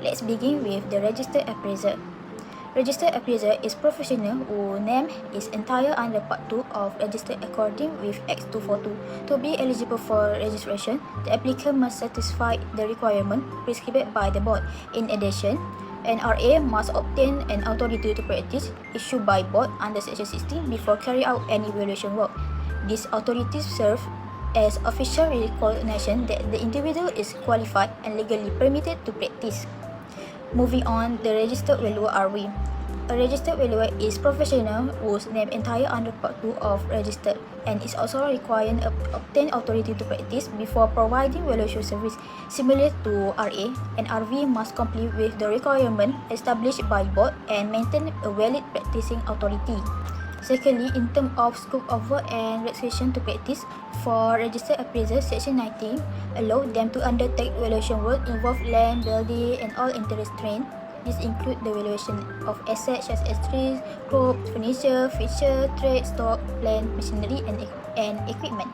Let's begin with the registered appraiser. Registered appraiser is professional whose name is entire under Part 2 of registered according with Act 242. To be eligible for registration, the applicant must satisfy the requirement prescribed by the board. In addition, an RA must obtain an authority to practice issued by board under Section 16 before carry out any evaluation work. This authority serves as official recognition that the individual is qualified and legally permitted to practice. Moving on, the registered valuer are we. A registered valuer is professional whose name entire under Part 2 of registered and is also required to obtain authority to practice before providing valuation service. Similar to RA, an RV must comply with the requirement established by board and maintain a valid practicing authority. Secondly, in terms of scope of work and restriction to practice, for registered appraisers, Section 19 allow them to undertake valuation work involve land, building, and all interest train. This include the valuation of assets such as trees, crops, furniture, fixture, trade, stock, plant, machinery, and equipment.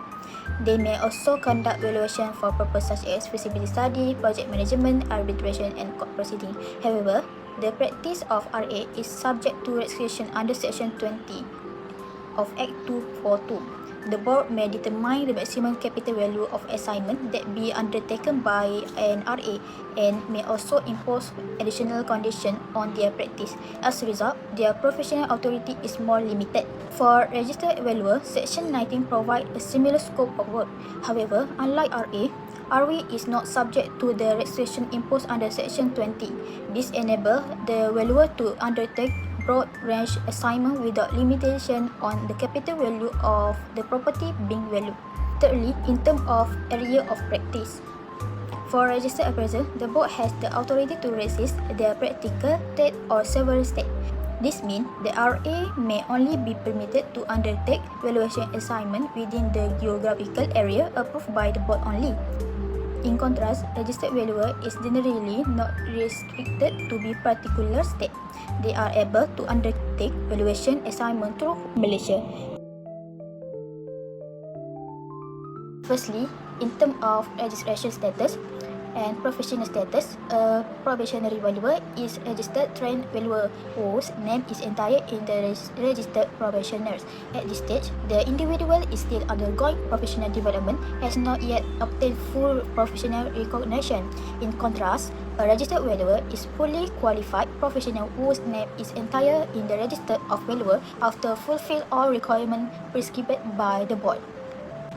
They may also conduct valuation for purposes such as feasibility study, project management, arbitration, and court proceeding. However, the practice of RA is subject to restriction under Section 20 of Act 242. The board may determine the maximum capital value of assignment that be undertaken by an RA and may also impose additional conditions on their practice. As a result, their professional authority is more limited. For registered valuer, Section 19 provides a similar scope of work. However, unlike RA is not subject to the restriction imposed under Section 20. This enables the valuer to undertake broad range assignment without limitation on the capital value of the property being valued. Thirdly, in terms of area of practice. For registered appraiser, the board has the authority to resist their practical, trade, or several state. This means the RA may only be permitted to undertake valuation assignment within the geographical area approved by the board only. In contrast, registered valuer is generally not restricted to be particular state. They are able to undertake valuation assignment through Malaysia. Firstly, in terms of registration status and professional status, a probationary valuer is registered trained valuer whose name is entire in the registered probationers. At this stage, the individual is still undergoing professional development, has not yet obtained full professional recognition. In contrast, a registered valuer is fully qualified professional whose name is entire in the register of valuer after fulfill all requirements prescribed by the board.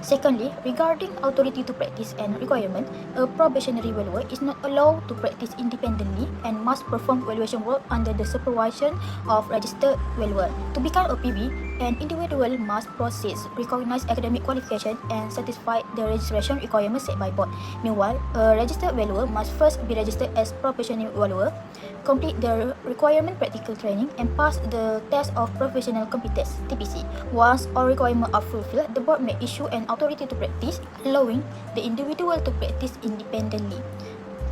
Secondly, regarding authority to practice and requirement, a probationary valuer is not allowed to practice independently and must perform valuation work under the supervision of registered valuer. To become a PV, an individual must possess recognized academic qualification and satisfy the registration requirements set by board. Meanwhile, a registered valuer must first be registered as probationary valuer, complete the requirement practical training, and pass the test of professional competence (TPC). Once all requirements are fulfilled, the board may issue an authority to practice, allowing the individual to practice independently.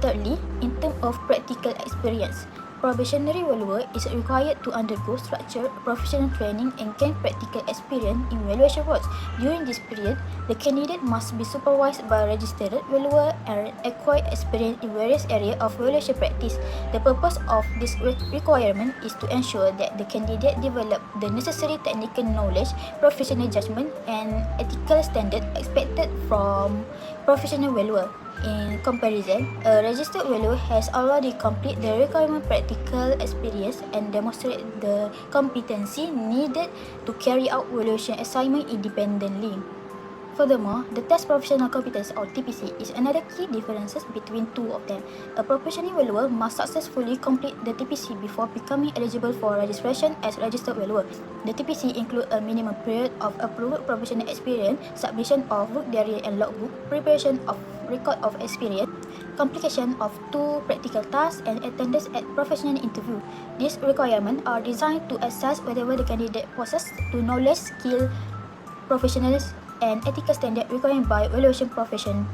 Thirdly, in terms of practical experience, probationary valuer is required to undergo structured professional training and gain practical experience in valuation works. During this period, the candidate must be supervised by a registered valuer and acquire experience in various areas of valuation practice. The purpose of this requirement is to ensure that the candidate develop the necessary technical knowledge, professional judgment, and ethical standards expected from professional valuer. In comparison, a registered valuer has already completed the requirement practical experience and demonstrate the competency needed to carry out valuation assignment independently. Furthermore, the test professional competence or TPC is another key differences between two of them. A professional valuer must successfully complete the TPC before becoming eligible for registration as registered valuer. The TPC includes a minimum period of approved professional experience, submission of work diary and logbook, preparation of record of experience, completion of 2 practical tasks, and attendance at professional interview. These requirements are designed to assess whether the candidate possesses the knowledge, skill, professionals, and ethical standard required by valuation profession.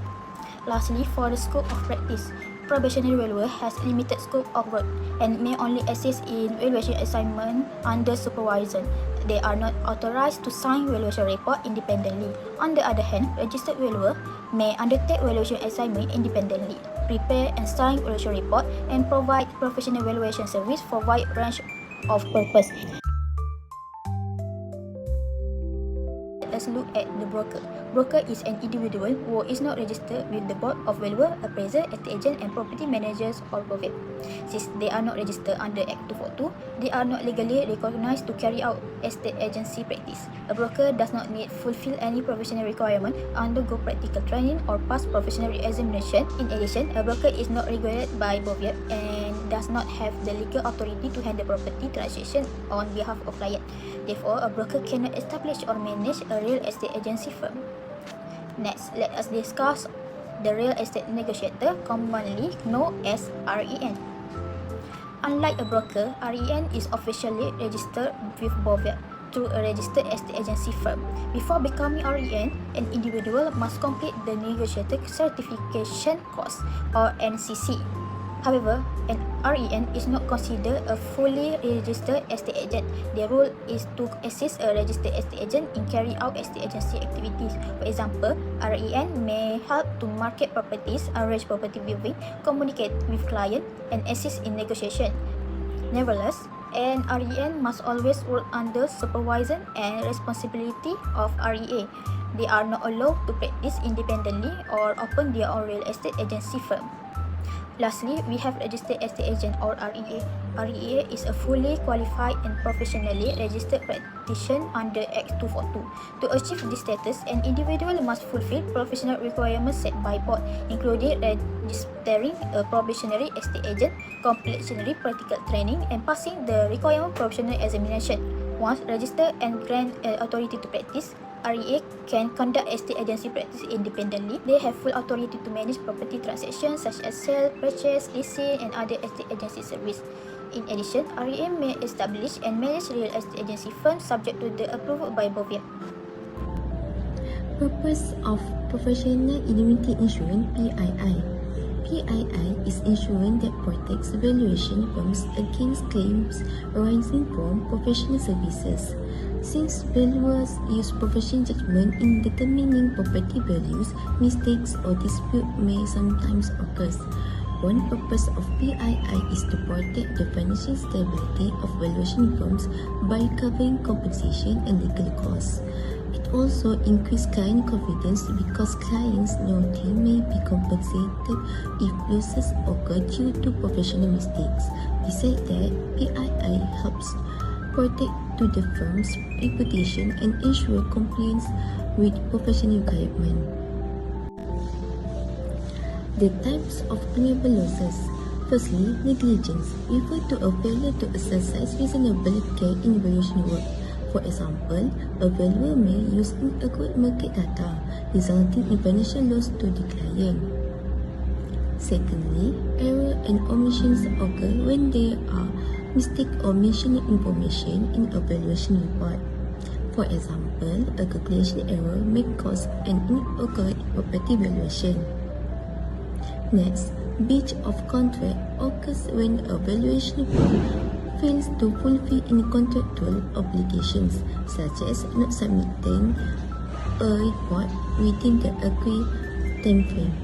Lastly, for the scope of practice, probationary valuer has limited scope of work and may only assist in valuation assignment under supervision. They are not authorized to sign valuation report independently. On the other hand, registered valuer may undertake valuation assignment independently. prepare and sign valuation report, and provide professional valuation service for wide range of purpose. Let's look at the broker. Broker is an individual who is not registered with the board of valuer, appraiser, estate agent, and property managers or both. Since they are not registered under Act 242, they are not legally recognized to carry out estate agency practice. A broker does not need fulfill any professional requirement, undergo practical training, or pass professional examination. In addition, a broker is not regulated by BOVIAP and does not have the legal authority to handle property transactions on behalf of client. Therefore, a broker cannot establish or manage a real estate agency firm. Next, let us discuss the real estate negotiator, commonly known as REN. Unlike a broker, REN is officially registered with BOVIAP through a registered estate agency firm. Before becoming REN, an individual must complete the negotiator certification course or NCC. However, an REN is not considered a fully registered estate agent. Their role is to assist a registered estate agent in carrying out estate agency activities. For example, REN may help to market properties, arrange property viewing, communicate with client, and assist in negotiation. Nevertheless, an REN must always work under supervision and responsibility of REA. They are not allowed to practice independently or open their own real estate agency firm. Lastly, we have registered estate agent or REA. REA is a fully qualified and professionally registered practitioner under Act 242. To achieve this status, an individual must fulfill professional requirements set by board, including registering a probationary estate agent, completing practical training, and passing the requirement professional examination. Once registered and granted authority to practice, REA can conduct estate agency practice independently. They have full authority to manage property transactions such as sale, purchase, leasing, and other estate agency service. In addition, REA may establish and manage real estate agency firms subject to the approval by BOVIAP. Purpose of Professional Indemnity Insurance (PII). PII is insurance that protects valuation firms against claims arising from professional services. Since valuers use professional judgment in determining property values, mistakes or dispute may sometimes occur. One purpose of PII is to protect the financial stability of valuation firms by covering compensation and legal costs. It also increases client confidence because clients know they may be compensated if losses occur due to professional mistakes. Besides that, PII helps protect to the firm's reputation and ensure compliance with professional requirements. The types of claimable losses. Firstly, negligence refers to a failure to exercise reasonable care in valuation work. For example, a valuer may use inaccurate market data, resulting in financial loss to the client. Secondly, error and omissions occur when there are mistake or omission information in a valuation report. For example, a calculation error may cause an inaccurate property valuation. Next, breach of contract occurs when a valuation firm fails to fulfill any contractual obligations, such as not submitting a report within the agreed timeframe.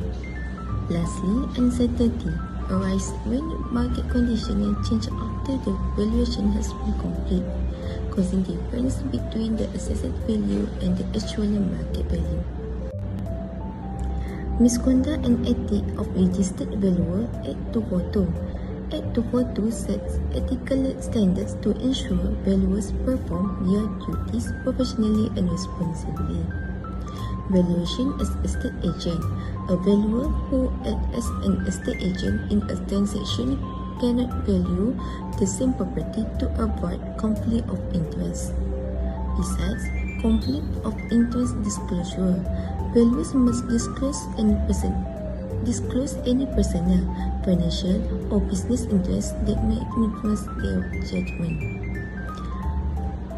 Lastly, uncertainty arises when market conditions change after the valuation has been complete, causing difference between the assessed value and the actual market value. Misconduct and ethics of registered valuer Act 242. Act 242 sets ethical standards to ensure valuers perform their duties professionally and responsibly. Valuation as estate agent. A valuer who acts as an estate agent in a transaction cannot value the same property to avoid conflict of interest. Besides, conflict of interest disclosure. Valuers must disclose any personal, financial, or business interests that may influence their judgment.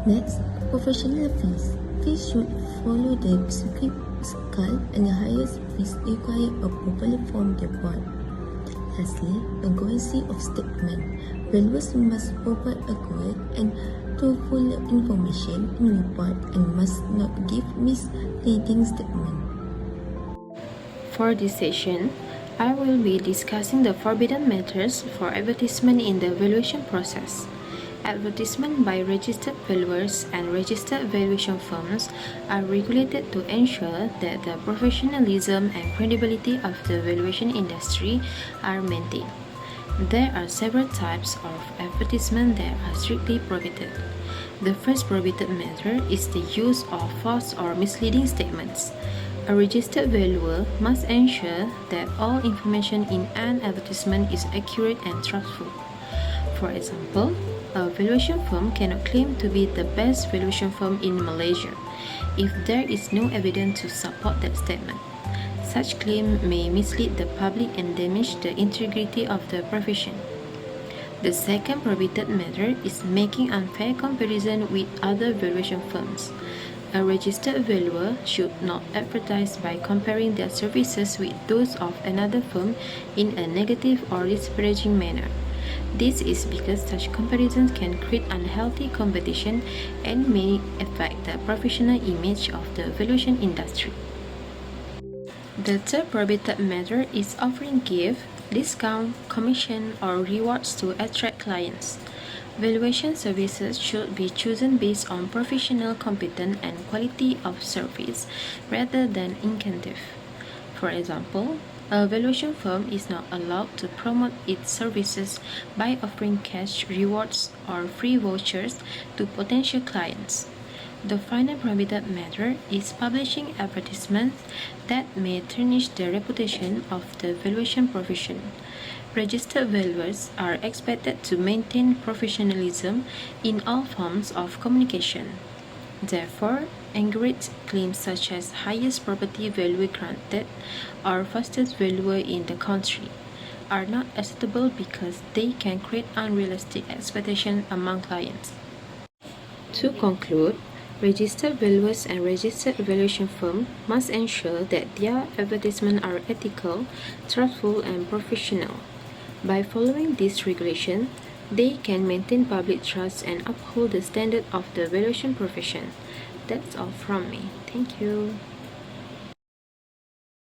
Next, professional fees. Fees should follow the prescribed scale and the highest fees require approval from the board. Lastly, accuracy of statement. Valuers must provide accurate and truthful information in report and must not give misleading statements. For this session, I will be discussing the forbidden matters for advertisement in the valuation process. Advertisement by registered valuers and registered valuation firms are regulated to ensure that the professionalism and credibility of the valuation industry are maintained. There are several types of advertisement that are strictly prohibited. The first prohibited matter is the use of false or misleading statements. A registered valuer must ensure that all information in an advertisement is accurate and trustful. For example, a valuation firm cannot claim to be the best valuation firm in Malaysia if there is no evidence to support that statement. Such claim may mislead the public and damage the integrity of the profession. The second prohibited matter is making unfair comparison with other valuation firms. A registered valuer should not advertise by comparing their services with those of another firm in a negative or disparaging manner. This is because such comparisons can create unhealthy competition and may affect the professional image of the valuation industry. The third prohibited matter is offering gift, discount, commission, or rewards to attract clients. Valuation services should be chosen based on professional competence and quality of service rather than incentive. For example, a valuation firm is not allowed to promote its services by offering cash rewards or free vouchers to potential clients. The final prohibited matter is publishing advertisements that may tarnish the reputation of the valuation profession. Registered valuers are expected to maintain professionalism in all forms of communication. Therefore, accurate claims such as highest property value granted or fastest valuer in the country are not acceptable because they can create unrealistic expectations among clients. To conclude, registered valuers and registered valuation firms must ensure that their advertisements are ethical, trustful, and professional. By following this regulation, they can maintain public trust and uphold the standard of the valuation profession. That's all from me. Thank you.